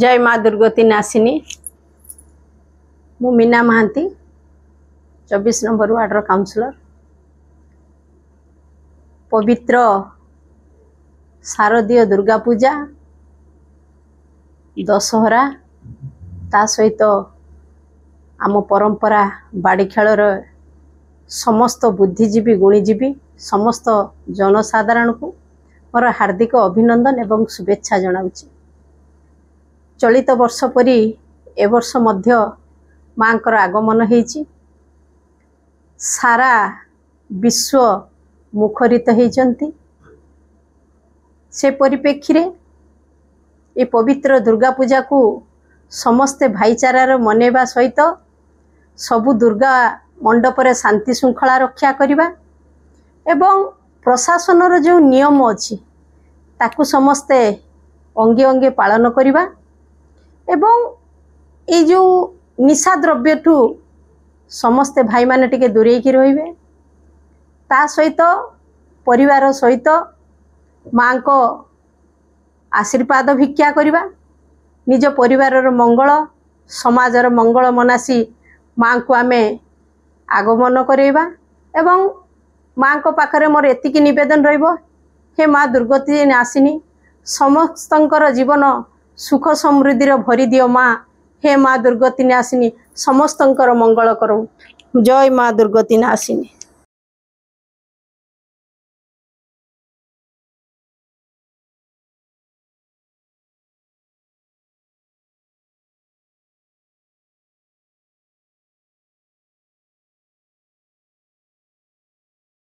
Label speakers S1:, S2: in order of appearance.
S1: जय माँ दुर्गति नासिनी। मु मीना महांती 24 नंबर वार्डर काउंसिलर। पवित्र शारदीय दुर्गा पूजा दशहरा ता सहित आम परंपरा बाड़ी खेलर समस्त बुद्धिजीवी गुणीजीवी समस्त जनसाधारण को मोर हार्दिक अभिनंदन एवं शुभेच्छा जनाऊँगी। चलित वर्ष परी ए वर्ष मध्य मांकर आगमन होईची। सारा विश्व मुखरित होईचंती। से परिप्रेक्षी रे ये पवित्र दुर्गा पूजा को समस्ते भाईचारार मनेवा सहित सबु दुर्गा मंडप रे शांति श्रृंखला रक्षा करिबा एवं प्रशासनर जो नियम अछि ताकू समस्ते अंगे अंगे पालन करिबा एवं ये जो निशा द्रव्य ठू समस्ते भाई माने टिके दूरेई की रहिबे। ता सहित परिवार सहित मां को आशीर्वाद भिक्षा करिबा। निज परिवारर मंगल समाजर मंगल मनासी मां को आमे आगमन करेबा एवं मां को पाखरे मोर एतिकी निवेदन रहिबो, हे माँ दुर्गति नासिनी समस्तंकर जीवन सुख समृद्धि भरी दियो माँ। हे माँ दुर्गति नासिनी समस्तंकर मंगल करो। जय माँ दुर्गति नासिनी।